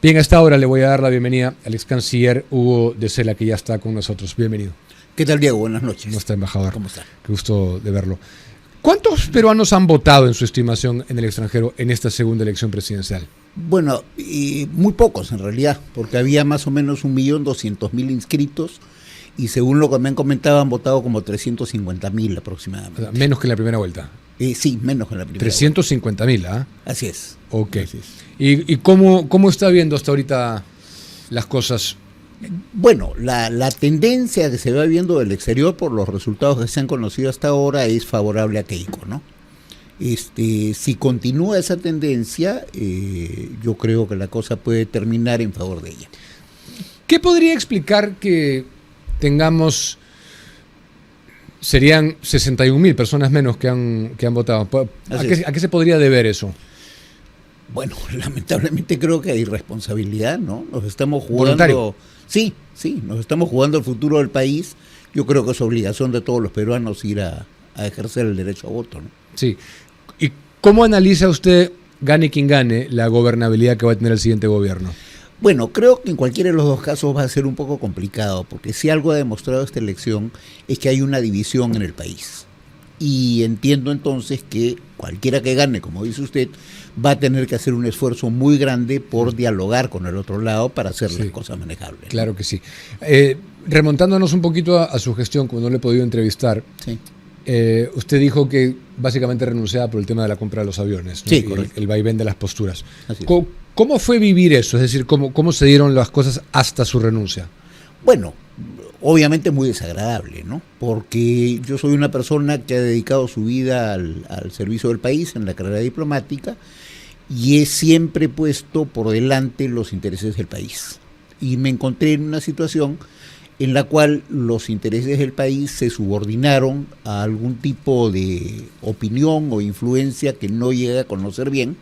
Bien, a esta hora le voy a dar la bienvenida al ex canciller Hugo de Sela, que ya está con nosotros. Bienvenido. ¿Qué tal, Diego? Buenas noches. ¿Cómo está, embajador? ¿Cómo está? Qué gusto de verlo. ¿Cuántos peruanos han votado en su estimación en el extranjero en esta segunda elección presidencial? Bueno, muy pocos en realidad, porque había más o menos 1.200.000 inscritos y según lo que me han comentado han votado como 350.000 aproximadamente. O sea, menos que en la primera vuelta. Sí, menos que en la primera 350.000, ¿ah? Así es. Ok. Así es. ¿Y cómo está viendo hasta ahorita las cosas? Bueno, la tendencia que se va viendo del exterior por los resultados que se han conocido hasta ahora es favorable a Keiko, ¿no? Si continúa esa tendencia, yo creo que la cosa puede terminar en favor de ella. ¿Qué podría explicar que tengamos, serían 61.000 personas menos que han votado? ¿A qué se podría deber eso? Bueno, lamentablemente creo que hay irresponsabilidad, ¿no? Nos estamos jugando... ¿Voluntario? Sí, nos estamos jugando el futuro del país. Yo creo que es obligación de todos los peruanos ir a ejercer el derecho a voto, ¿no? Sí. ¿Y cómo analiza usted, gane quien gane, la gobernabilidad que va a tener el siguiente gobierno? Bueno, creo que en cualquiera de los dos casos va a ser un poco complicado, porque si algo ha demostrado esta elección es que hay una división en el país. Y entiendo entonces que cualquiera que gane, como dice usted, va a tener que hacer un esfuerzo muy grande por dialogar con el otro lado para hacer las cosas manejables. Claro que sí. Remontándonos un poquito a su gestión, como no le he podido entrevistar, sí. Usted dijo que básicamente renunciaba por el tema de la compra de los aviones, ¿no? Sí, correcto. El vaivén de las posturas. Así es. ¿Cómo fue vivir eso? Es decir, ¿cómo se dieron las cosas hasta su renuncia? Bueno, obviamente muy desagradable, ¿no? Porque yo soy una persona que ha dedicado su vida al servicio del país en la carrera diplomática y he siempre puesto por delante los intereses del país. Y me encontré en una situación en la cual los intereses del país se subordinaron a algún tipo de opinión o influencia que no llegué a conocer bien,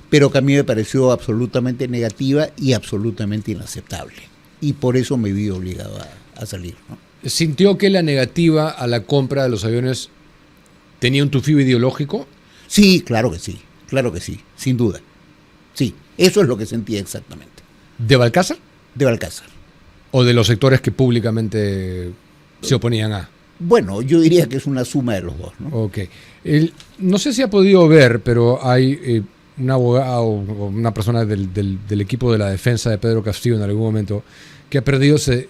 pero que a mí me pareció absolutamente negativa y absolutamente inaceptable. Y por eso me vi obligado a salir, ¿no? ¿Sintió que la negativa a la compra de los aviones tenía un tufillo ideológico? Sí, claro que sí, sin duda. Sí, eso es lo que sentía exactamente. ¿De Balcázar? De Balcázar. ¿O de los sectores que públicamente se oponían a? Bueno, yo diría que es una suma de los dos, ¿no? Ok. No sé si ha podido ver, pero hay un abogado o una persona del equipo de la defensa de Pedro Castillo en algún momento que ha pedido se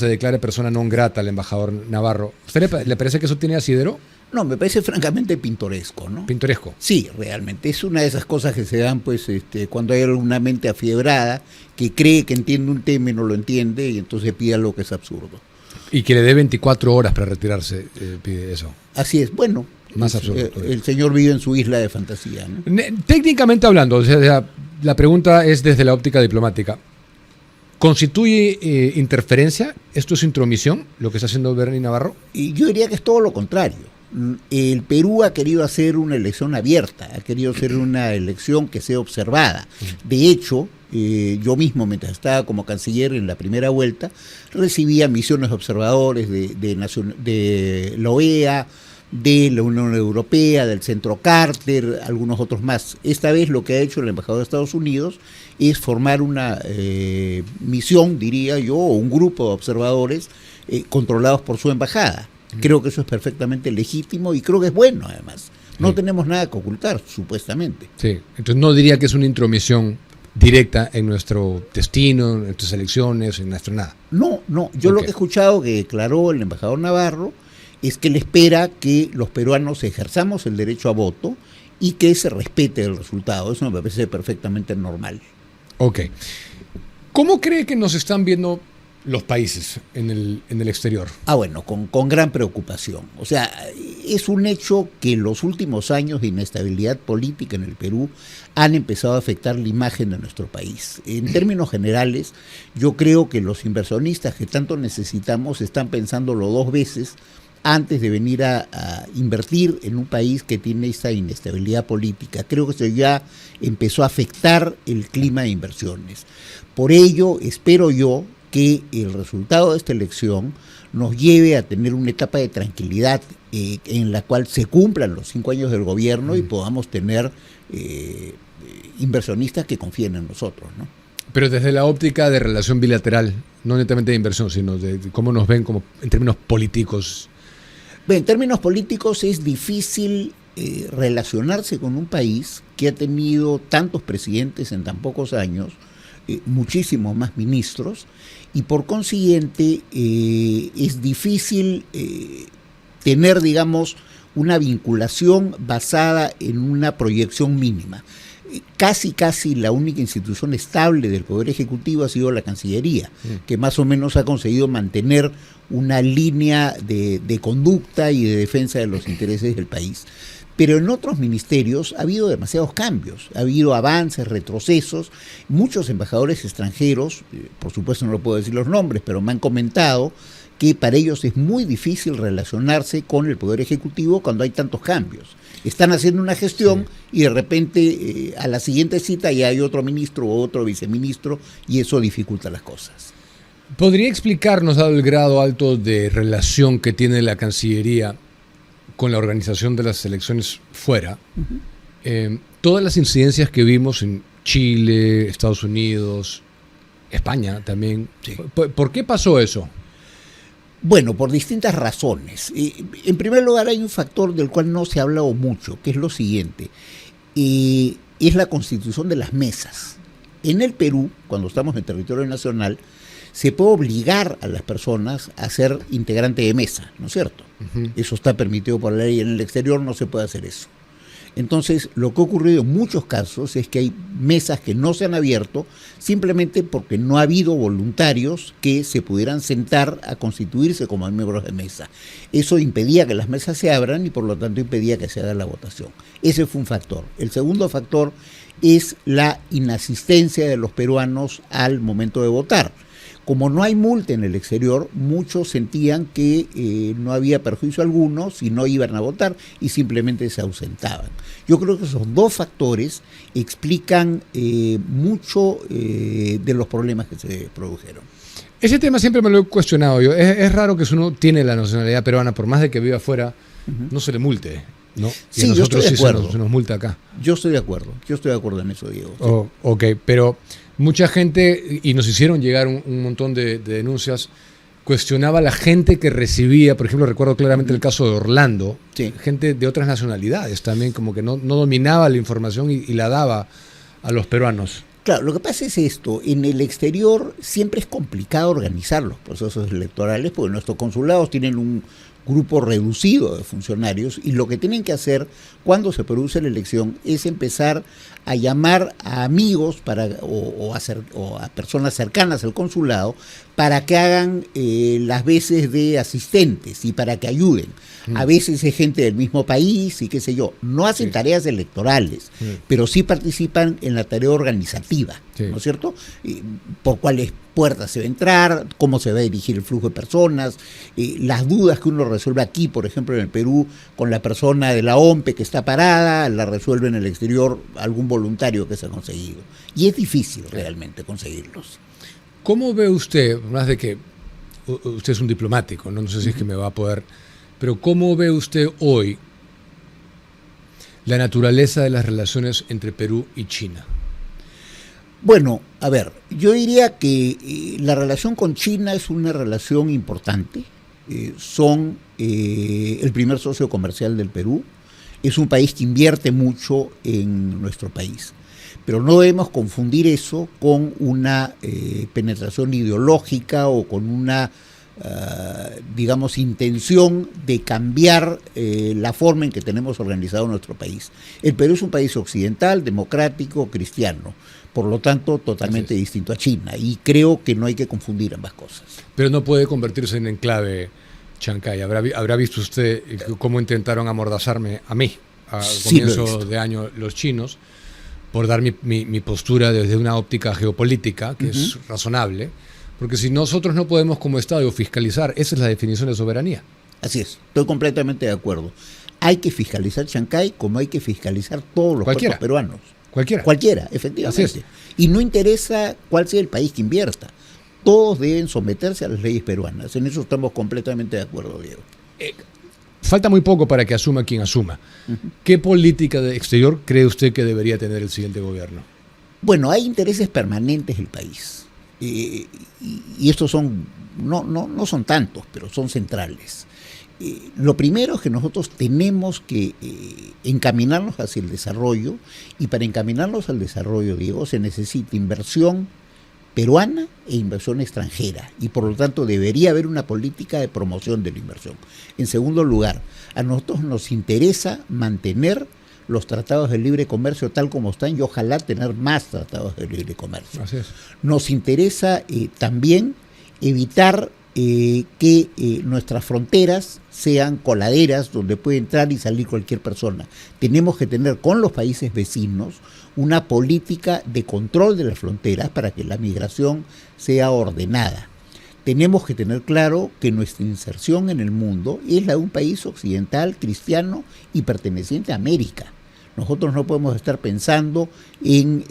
declare persona non grata al embajador Navarro. ¿Usted le parece que eso tiene asidero? No, me parece francamente pintoresco, ¿no? ¿Pintoresco? Sí, realmente. Es una de esas cosas que se dan pues cuando hay alguna mente afiebrada que cree que entiende un tema y no lo entiende y entonces pide algo que es absurdo. Y que le dé 24 horas para retirarse, pide eso. Así es, bueno. Más absurdo. El señor vive en su isla de fantasía, ¿no? Técnicamente hablando, o sea, la pregunta es desde la óptica diplomática. ¿Constituye interferencia? ¿Esto es intromisión, lo que está haciendo Bernie Navarro? Y yo diría que es todo lo contrario. El Perú ha querido hacer una elección abierta, ha querido hacer una elección que sea observada. De hecho, yo mismo, mientras estaba como canciller en la primera vuelta, recibía misiones de observadores de la OEA, de la Unión Europea, del Centro Carter, algunos otros más. Esta vez lo que ha hecho el embajador de Estados Unidos es formar una misión, diría yo, o un grupo de observadores controlados por su embajada. Creo que eso es perfectamente legítimo y creo que es bueno, además. No tenemos nada que ocultar, supuestamente. Sí, entonces no diría que es una intromisión directa en nuestro destino, en nuestras elecciones, en nuestra nada. No, yo lo que he escuchado que declaró el embajador Navarro es que él espera que los peruanos ejerzamos el derecho a voto y que se respete el resultado. Eso me parece perfectamente normal. Ok. ¿Cómo cree que nos están viendo los países en el exterior? Bueno, con gran preocupación. O sea, es un hecho que los últimos años de inestabilidad política en el Perú han empezado a afectar la imagen de nuestro país. En términos generales, yo creo que los inversionistas que tanto necesitamos están pensándolo dos veces antes de venir a invertir en un país que tiene esta inestabilidad política. Creo que eso ya empezó a afectar el clima de inversiones. Por ello, espero yo que el resultado de esta elección nos lleve a tener una etapa de tranquilidad en la cual se cumplan los 5 años del gobierno y podamos tener inversionistas que confíen en nosotros, ¿no? Pero desde la óptica de relación bilateral, no netamente de inversión, sino de cómo nos ven como en términos políticos. Bueno, en términos políticos es difícil relacionarse con un país que ha tenido tantos presidentes en tan pocos años, muchísimos más ministros, y por consiguiente es difícil tener, digamos, una vinculación basada en una proyección mínima. Casi la única institución estable del Poder Ejecutivo ha sido la Cancillería, que más o menos ha conseguido mantener una línea de conducta y de defensa de los intereses del país. Pero en otros ministerios ha habido demasiados cambios, ha habido avances, retrocesos. Muchos embajadores extranjeros, por supuesto no lo puedo decir los nombres, pero me han comentado que para ellos es muy difícil relacionarse con el Poder Ejecutivo cuando hay tantos cambios. Están haciendo una gestión y de repente a la siguiente cita ya hay otro ministro o otro viceministro y eso dificulta las cosas. ¿Podría explicarnos, dado el grado alto de relación que tiene la Cancillería con la organización de las elecciones fuera, todas las incidencias que vimos en Chile, Estados Unidos, España también? Sí. ¿Por qué pasó eso? Bueno, por distintas razones. En primer lugar, hay un factor del cual no se ha hablado mucho, que es lo siguiente. Es la constitución de las mesas. En el Perú, cuando estamos en territorio nacional, se puede obligar a las personas a ser integrante de mesa, ¿no es cierto? Eso está permitido por la ley. En el exterior no se puede hacer eso. Entonces, lo que ha ocurrido en muchos casos es que hay mesas que no se han abierto simplemente porque no ha habido voluntarios que se pudieran sentar a constituirse como miembros de mesa. Eso impedía que las mesas se abran y por lo tanto impedía que se haga la votación. Ese fue un factor. El segundo factor es la inasistencia de los peruanos al momento de votar. Como no hay multa en el exterior, muchos sentían que no había perjuicio alguno si no iban a votar y simplemente se ausentaban. Yo creo que esos dos factores explican mucho de los problemas que se produjeron. Ese tema siempre me lo he cuestionado yo. Es raro que si uno tiene la nacionalidad peruana, por más de que viva afuera, no se le multe, ¿no? Y sí, a nosotros yo estoy de acuerdo. Se nos multa acá. Yo estoy de acuerdo en eso, Diego. Oh, ok, pero mucha gente, y nos hicieron llegar un montón de denuncias, cuestionaba la gente que recibía, por ejemplo, recuerdo claramente el caso de Orlando, gente de otras nacionalidades también, como que no dominaba la información y la daba a los peruanos. Claro, lo que pasa es esto, en el exterior siempre es complicado organizar los procesos electorales porque nuestros consulados tienen un grupo reducido de funcionarios y lo que tienen que hacer cuando se produce la elección es empezar a llamar a amigos o a personas cercanas al consulado para que hagan las veces de asistentes y para que ayuden. A veces es gente del mismo país y qué sé yo. No hacen tareas electorales, pero sí participan en la tarea organizativa, ¿no es cierto? Por cuáles puertas se va a entrar, cómo se va a dirigir el flujo de personas, las dudas que uno resuelve aquí, por ejemplo en el Perú, con la persona de la OMPE que está parada, la resuelve en el exterior algún voluntario que se ha conseguido. Y es difícil realmente conseguirlos. ¿Cómo ve usted, más de que usted es un diplomático, no sé si es que me va a poder, pero cómo ve usted hoy la naturaleza de las relaciones entre Perú y China? Bueno, a ver, yo diría que la relación con China es una relación importante. Son el primer socio comercial del Perú. Es un país que invierte mucho en nuestro país. Pero no debemos confundir eso con una penetración ideológica o con una, digamos, intención de cambiar la forma en que tenemos organizado nuestro país. El Perú es un país occidental, democrático, cristiano. Por lo tanto, totalmente distinto a China. Y creo que no hay que confundir ambas cosas. Pero no puede convertirse en enclave Chancay. ¿Habrá visto usted cómo intentaron amordazarme a mí al comienzo de año los chinos por dar mi postura desde una óptica geopolítica, que es razonable? Porque si nosotros no podemos como Estado fiscalizar, esa es la definición de soberanía. Así es, estoy completamente de acuerdo. Hay que fiscalizar Chancay como hay que fiscalizar todos los puertos peruanos. Cualquiera, efectivamente. Y no interesa cuál sea el país que invierta. Todos deben someterse a las leyes peruanas. En eso estamos completamente de acuerdo, Diego. Falta muy poco para que asuma quien asuma. ¿Qué política de exterior cree usted que debería tener el siguiente gobierno? Bueno, hay intereses permanentes del país. Y estos son, no son tantos, pero son centrales. Lo primero es que nosotros tenemos que encaminarnos hacia el desarrollo, y para encaminarnos al desarrollo, Diego, se necesita inversión peruana e inversión extranjera, y por lo tanto debería haber una política de promoción de la inversión. En segundo lugar, a nosotros nos interesa mantener los tratados de libre comercio tal como están, y ojalá tener más tratados de libre comercio. Así es. Nos interesa también evitar que nuestras fronteras sean coladeras donde puede entrar y salir cualquier persona. Tenemos que tener con los países vecinos una política de control de las fronteras para que la migración sea ordenada. Tenemos que tener claro que nuestra inserción en el mundo es la de un país occidental, cristiano y perteneciente a América. Nosotros no podemos estar pensando en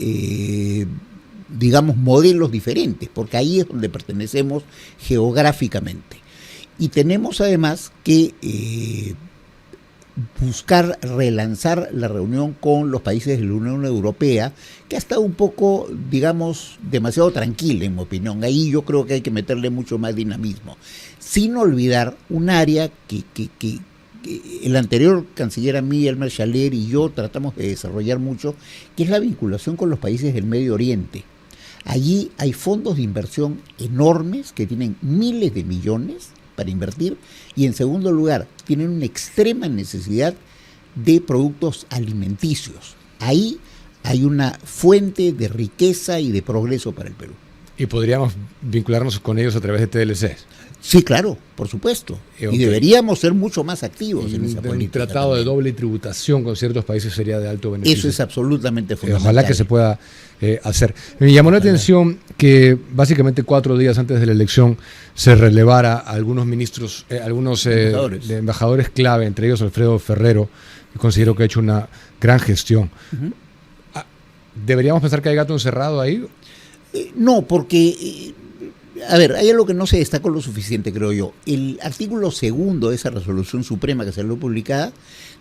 digamos, modelos diferentes, porque ahí es donde pertenecemos geográficamente. Y tenemos además que buscar relanzar la reunión con los países de la Unión Europea, que ha estado un poco, digamos, demasiado tranquila, en mi opinión. Ahí yo creo que hay que meterle mucho más dinamismo, sin olvidar un área que el anterior canciller a mí, Elmer Schaller, y yo tratamos de desarrollar mucho, que es la vinculación con los países del Medio Oriente. Allí hay fondos de inversión enormes que tienen miles de millones para invertir, y en segundo lugar tienen una extrema necesidad de productos alimenticios. Ahí hay una fuente de riqueza y de progreso para el Perú. Y podríamos vincularnos con ellos a través de TLCs. Sí, claro, por supuesto. Okay. Y deberíamos ser mucho más activos en esa política. Un tratado también de doble tributación con ciertos países sería de alto beneficio. Eso es absolutamente fundamental. Ojalá que se pueda hacer. Me llamó la atención que básicamente 4 días antes de la elección se relevara a algunos ministros, algunos embajadores clave, entre ellos Alfredo Ferrero, que considero que ha hecho una gran gestión. Uh-huh. ¿Deberíamos pensar que hay gato encerrado ahí? No, porque... A ver, hay algo que no se destacó lo suficiente, creo yo. El artículo 2 de esa resolución suprema que salió publicada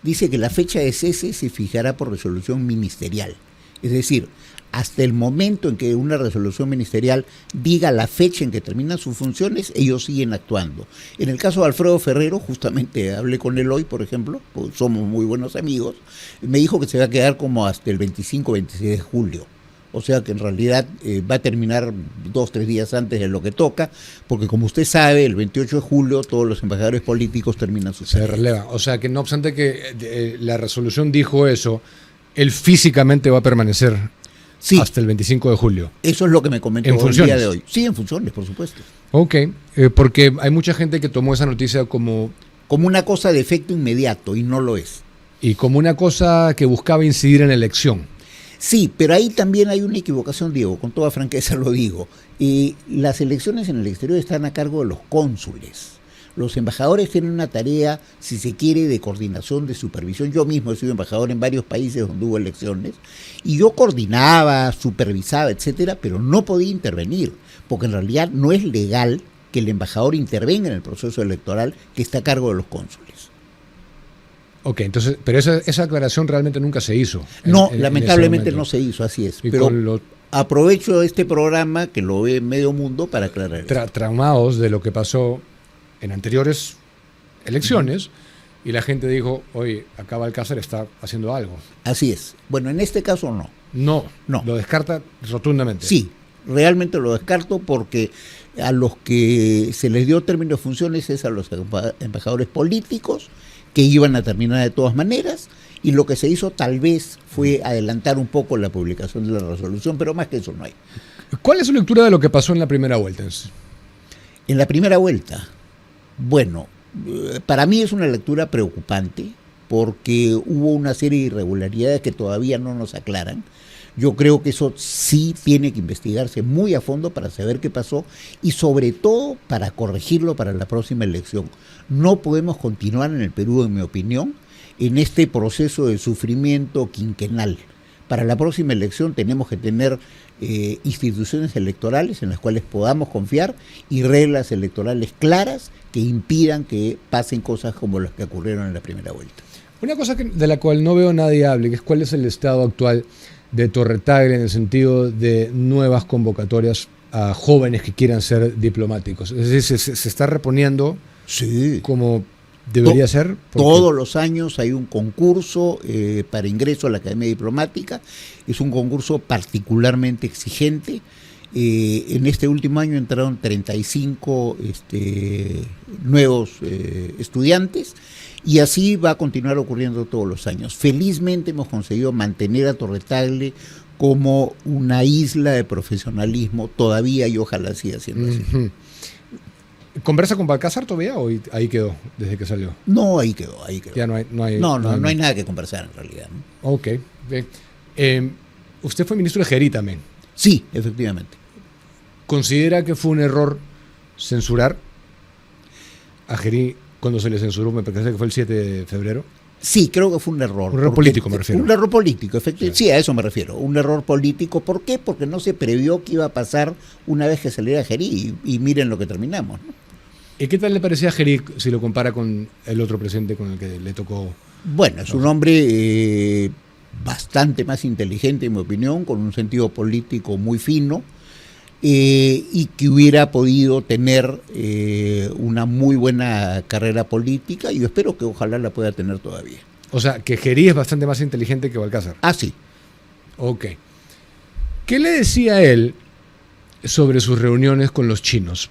dice que la fecha de cese se fijará por resolución ministerial. Es decir, hasta el momento en que una resolución ministerial diga la fecha en que terminan sus funciones, ellos siguen actuando. En el caso de Alfredo Ferrero, justamente hablé con él hoy, por ejemplo, pues somos muy buenos amigos, me dijo que se va a quedar como hasta el 25-26 de julio. O sea que en realidad va a terminar 2-3 días antes de lo que toca, porque como usted sabe, el 28 de julio todos los embajadores políticos terminan sus tareas. Se releva. O sea que no obstante que la resolución dijo eso, él físicamente va a permanecer hasta el 25 de julio. Eso es lo que me comentó el día de hoy. Sí, en funciones, por supuesto. Ok, porque hay mucha gente que tomó esa noticia como una cosa de efecto inmediato, y no lo es. Y como una cosa que buscaba incidir en la elección. Sí, pero ahí también hay una equivocación, Diego, con toda franqueza lo digo. Las elecciones en el exterior están a cargo de los cónsules. Los embajadores tienen una tarea, si se quiere, de coordinación, de supervisión. Yo mismo he sido embajador en varios países donde hubo elecciones, y yo coordinaba, supervisaba, etcétera, pero no podía intervenir, porque en realidad no es legal que el embajador intervenga en el proceso electoral que está a cargo de los cónsules. Ok, entonces, pero esa aclaración realmente nunca se hizo. No, lamentablemente no se hizo, así es. Y pero aprovecho este programa que lo ve medio mundo para aclarar eso. Traumados de lo que pasó en anteriores elecciones, y la gente dijo, oye, acá Balcázar está haciendo algo. Así es. Bueno, en este caso no. No. Lo descarta rotundamente. Sí, realmente lo descarto, porque a los que se les dio término de funciones es a los embajadores políticos, que iban a terminar de todas maneras, y lo que se hizo tal vez fue adelantar un poco la publicación de la resolución, pero más que eso no hay. ¿Cuál es su lectura de lo que pasó en la primera vuelta? En la primera vuelta, bueno, para mí es una lectura preocupante, porque hubo una serie de irregularidades que todavía no nos aclaran. Yo creo que eso sí tiene que investigarse muy a fondo para saber qué pasó, y sobre todo para corregirlo para la próxima elección. No podemos continuar en el Perú, en mi opinión, en este proceso de sufrimiento quinquenal. Para la próxima elección tenemos que tener instituciones electorales en las cuales podamos confiar, y reglas electorales claras que impidan que pasen cosas como las que ocurrieron en la primera vuelta. Una cosa de la cual no veo nadie hable, que es cuál es el estado actual de Torre Tagle en el sentido de nuevas convocatorias a jóvenes que quieran ser diplomáticos? Es decir, se está reponiendo Sí. como debería ser. Todos los años hay un concurso para ingreso a la Academia Diplomática. Es un concurso particularmente exigente. En este último año entraron 35 nuevos estudiantes, y así va a continuar ocurriendo todos los años. Felizmente hemos conseguido mantener a Torre Tagle como una isla de profesionalismo todavía, y ojalá siga siendo así. Uh-huh. ¿Conversa con Balcázar todavía o ahí quedó desde que salió? No, ahí quedó. Ya no hay nada que conversar en realidad, ¿no? Ok, bien. Usted fue ministro de Gerí también. Sí, efectivamente. ¿Considera que fue un error censurar a Gerí cuando se le censuró? Me parece que fue el 7 de febrero. Sí, creo que fue un error. Un error político, me refiero. Un error político, efectivamente. Sí, a eso me refiero. Un error político. ¿Por qué? Porque no se previó que iba a pasar una vez que saliera Gerí, y miren lo que terminamos, ¿no? ¿Y qué tal le parecía a Gerí si lo compara con el otro presidente con el que le tocó? Bueno, es un hombre bastante más inteligente, en mi opinión, con un sentido político muy fino, y que hubiera podido tener una muy buena carrera política, y yo espero que ojalá la pueda tener todavía. O sea, que Gerí es bastante más inteligente que Balcázar. Ah, sí. Ok. ¿Qué le decía él sobre sus reuniones con los chinos?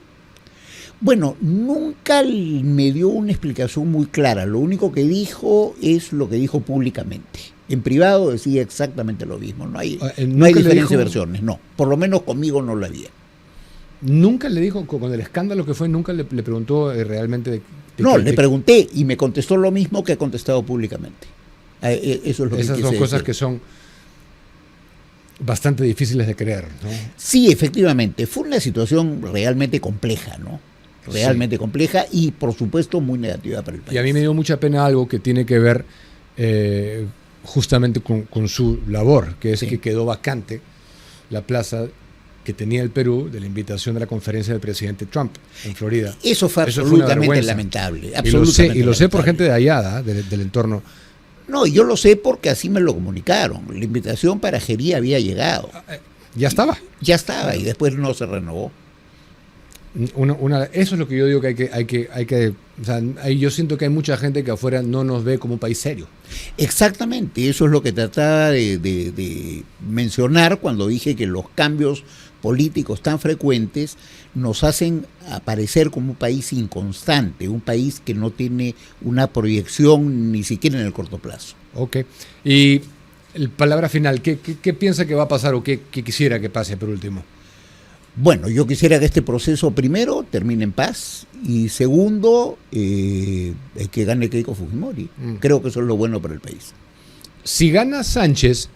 Bueno, nunca me dio una explicación muy clara. Lo único que dijo es lo que dijo públicamente. En privado decía exactamente lo mismo. No hay diferentes versiones, no. Por lo menos conmigo no lo había. ¿Nunca le dijo, con el escándalo que fue, nunca le preguntó realmente? Le pregunté y me contestó lo mismo que ha contestado públicamente. Eso es lo que esas son cosas que son bastante difíciles de creer, ¿no? Sí, efectivamente. Fue una situación realmente compleja, ¿no? Realmente compleja, y por supuesto muy negativa para el país. Y a mí me dio mucha pena algo que tiene que ver justamente con su labor, que es que quedó vacante la plaza que tenía el Perú de la invitación de la conferencia del presidente Trump en Florida. Eso fue absolutamente lamentable. Y lo sé por gente de allá, del entorno. No, yo lo sé porque así me lo comunicaron. La invitación para Gerí había llegado. ¿Ya estaba? Ya estaba, y después no se renovó. Eso es lo que yo digo que hay que o sea, yo siento que hay mucha gente que afuera no nos ve como un país serio. Exactamente, eso es lo que trataba de mencionar cuando dije que los cambios políticos tan frecuentes nos hacen aparecer como un país inconstante, un país que no tiene una proyección ni siquiera en el corto plazo. Ok, y palabra final, ¿qué piensa que va a pasar o qué quisiera que pase por último? Bueno, yo quisiera que este proceso, primero, termine en paz, y segundo, que gane Keiko Fujimori. Creo que eso es lo bueno para el país. Si gana Sánchez,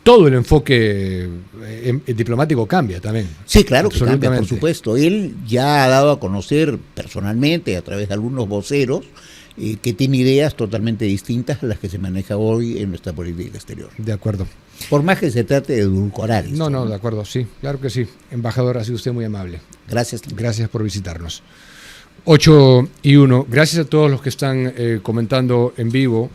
todo el enfoque diplomático cambia también. Sí, claro que cambia, por supuesto. Él ya ha dado a conocer personalmente, a través de algunos voceros, que tiene ideas totalmente distintas a las que se maneja hoy en nuestra política exterior. De acuerdo. Por más que se trate de edulcorar esto. No, de acuerdo, sí, claro que sí. Embajador, ha sido usted muy amable. Gracias. Gracias por visitarnos. 8:01. Gracias a todos los que están comentando en vivo.